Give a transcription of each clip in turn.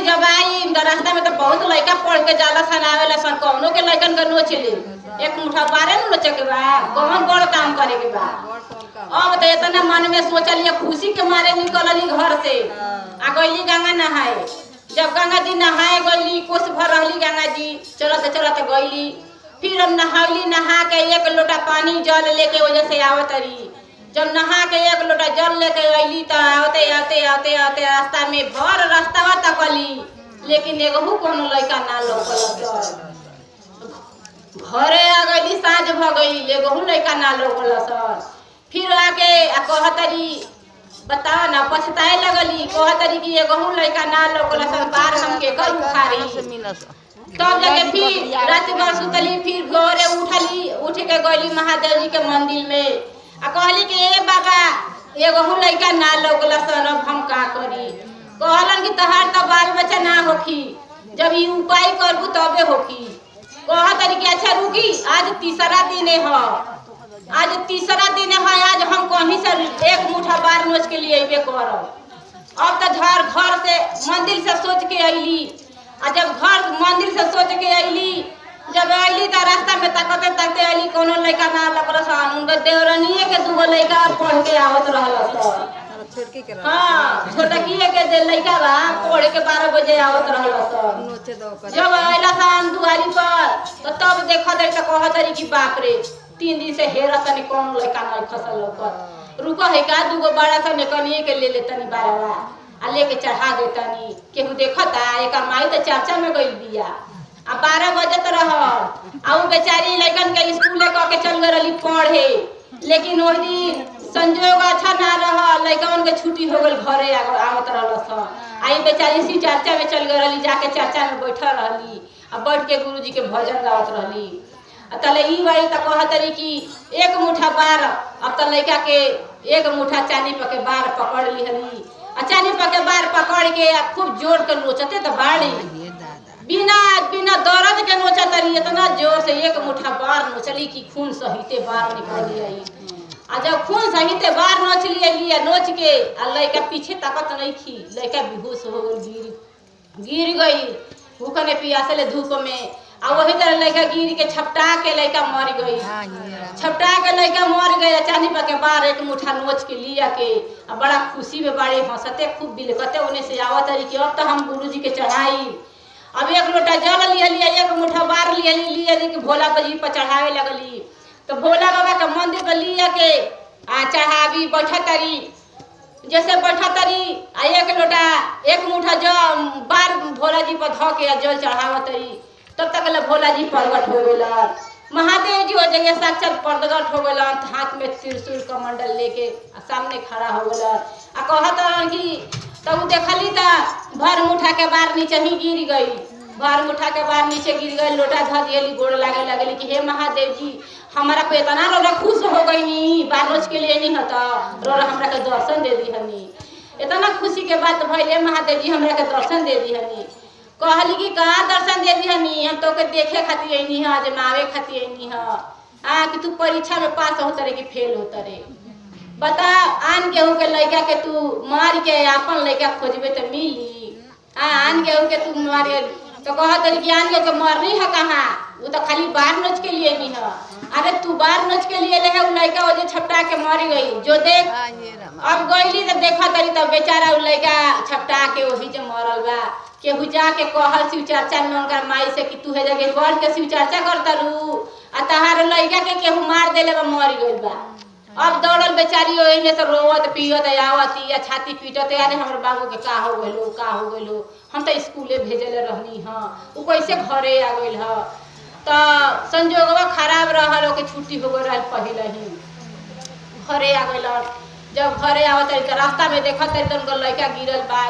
जब आई रास्ता में तो बहुत लड़का पढ़ के जाला सनावेला सन कौनो के लड़कन के नोच ले एक मुठा बारे में नोचे के बा कौन बड़ काम करे के बा। अब तो इतना मन में सोचलिए खुशी के मारे निकलली घर से आ गईली गंगा नहाए। जब गंगा जी नहाए गईली कोस भर रहली गंगा जी चलते चलते गईली फिर हम नहावली नहा के एक लोटा पानी जल लेके वजह से आवत रही। जब नहा के एक लोटा जल लेके अली तो आते आते आते आते रास्ता में भर रास्ता तकली लेकिन एगो कोनो लड़का ना लौकल। घरे आ गई साँझ भ गई एगो लड़का ना लौकल सर। फिर आके कहतरी बताओ ना पछताए लगली कहतरी कि एगो लड़का ना लौकल सर बार हमके कर उखारी। तब जाके फिर रात भर सुतली फिर भोरे उठली उठ के गईली महादेव जी के मंदिर में आ कहली कि ए बाबा एगो लड़का ना लौकल सर अब हम का करी। कहलन कि तहार तो बाल बच्चा ना होखी जब ये उपाय करबू तबे होखी। कहतरी कि अच्छा रुकी आज तीसरा दिन है आज तीसरा दिन है आज हम कहीं से एक मुठा बार नोच के लिए अबे करब। अब तो घर से मंदिर से सोच के अली आ जब घर मंदिर से सोच के अली जब अली तो रास्ता में तकते तकते अली कोनो लड़का ना लकल सन उनके देवरनिए के दूगो लड़का पढ़ के आवत रहल सर। हाँ छोटकिए के दे लड़का बा पढ़ के 12 बजे आवत रहल सर। जब अला सन दुआरी पर तो तब देखत रही तो कहत रही कि बाप रे 3 दिन से हेरा तनी कौन लड़का नहीं खसल लौकत रुको है का दूगो बड़ा सा निकनिए के ले लेतनी बारवा आ लेके चढ़ा देतनी केहू देखता एक माई तो चर्चा में गई बिया आ 12 बजत रह आ बेचारी लड़कन के स्कूल के चल गई पढ़े लेकिन वही दिन संजोग अच्छा ना रहा लड़कन के छुट्टी हो गई घरे आवत रहल आई बेचारी सी चर्चा में चल गई जाके चर्चा में बैठल रहली आ बैठ के गुरुजी के भजन गावत रहली। तले ई बाई तो कहतरी कि एक मुठा बार अब तो लड़का के एक मुठा चानी पके बार पकड़ लिहली आ चानी पके बार पकड़ के खूब जोर के नोचते तो बाड़ी बिना बिना दर्द के नोचत रही इतना जोर से एक मुठा बार नोचली कि खून सहिते बार निकल आई। आ जब खून सहिते बार नोच लिया नोच के आ लड़का पीछे ताकत नहीं थी लड़का बेहोश हो गई गिर गई भूखने पियासे ले धूप में आ वही तरह लड़का गिर के छपटा के लड़का मर गई। छपटा के लड़का मर गए चांदी पर के बार एक मुठा नोच के लिया के आ बड़ा खुशी में बड़े हंसते खूब बिलकते उन्हें से आवत रही कि अब तो हम गुरुजी के चढ़ाई। अब एक लोटा जल लिया एक मुठा बार लिया कि भोला बाबा पर चढ़ावे लगली तो भोला बाबा के मंदिर पर लिया के आ चढ़ावी बैठा तरी जैसे बैठा तरी आ एक लोटा एक मुठा जल बार भोला जी पर धो के जल चढ़ावत तरी तब तक ले भोला जी प्रगट हो गए महादेव जी वो जगह साक्षात प्रगट हो गए हाथ में त्रिशूल कमंडल लेके सामने खड़ा हो गए आ कहत कि तब देखली तो भर मुठा के बार नीचे ही गिर गई भर मुठा के बार नीचे गिर गई लोटा धो दियली गोड़ लागे लगली कि हे महादेव जी हमारा को इतना रोरा खुश हो गई नी बार नोच के लिए नहीं होता रोरा हमरा के दर्शन दे दी हनी इतना खुशी के बात भइले महादेव जी हमरा के दर्शन दे दी हनी। कहली कि कहाँ दर्शन दे दी हनी हम तो के देखे खातिर अइनी ह आजमावे खातिर अइनी ह कि तू परीक्षा में पास हो तरे कि फेल हो तरे बता आन गेहूं के लड़का के तू मार के अपन लड़का खोजबे तो मिली आन गेहूं के तू मारे तो कहत रही कि आन गेहूं के मरनी है कहाँ वो तो खाली बार नोच के लिए नहीं है। अरे तू बार नोच के लिए ले वो लड़का वो जो छपटा के मर गई जो देख अब गईली तो देखा तरी तब बेचारा वो लड़का छपटा के वही जो मरल बा केहू जाके कहल शिव चर्चा में उनका माई से कि तू है जगह बढ़ के शिव चर्चा करता रू आ तहार लड़का के केहू मार देले बा मर गई बा। अब दौड़ल बेचारी वही में तो रोवत पियत आवती या छाती पीटत अरे हमारे बाबू के का हो गइलो हम तो स्कूले भेजले रहनी हाँ वो कैसे घरे आ गइल ह तो संजोगवा खराब रहल ओके छुट्टी हो गई रहल पहले ही घरे आ गइल। जब घरे आवत तो रास्ता में देखत तो उनका लड़का गिरल बा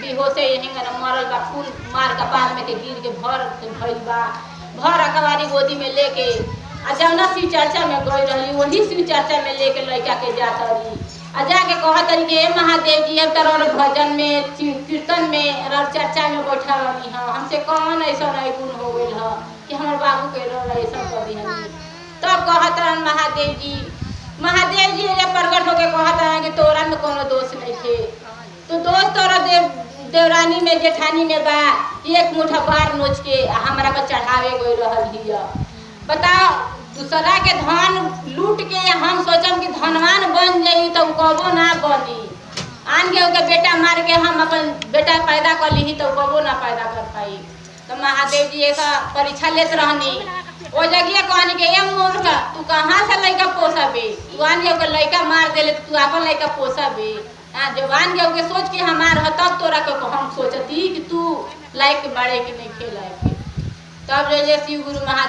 बेहोशे हिंगन मरल बा खून मार का पार में के गिर के भर भइल बा भर अकबारी गोदी में लेके आ जौना शिव चर्चा में गई रही वही शिव चर्चा में लेके लड़का के जात रही आ जाके कहत रही कि महादेव जी अब तरह भजन में कीर्तन में चर्चा में बैठा रही हाँ हमसे कौन ऐसा नहीं गुण हो गई है कि हमारे बाबू के ऐसा कर दी तब कहत रहन महादेव जी जब प्रकट होके कहत रहन कि तोरा में कोनो दोष नहीं थे तो दोष तोरा देवरानी में जेठानी में बा एक मुठा बार नोच के हमरा पर चढ़ावे गई रहल हिया। बताओ दूसरा के धन लूट के हम सोचम कि धनवान बन जाई तो कबो ना बनी। आन के ओके बेटा मार के हम अपन बेटा पैदा कर ली तो कबो ना पैदा कर पाई। तो महादेव जी ऐसा परीक्षा लेत रहनी ओ जगह कहनी के ए मूर्ख तू कहाँ से लड़का पोसबे तू आन के लड़का मार देले तू अपन लड़का पोसबे। जवान के सोच के हमार ह तब तोरा के हम सोचती कि तू लायक बड़े के नहीं खेला के। तब जो शिव गुरु महादेव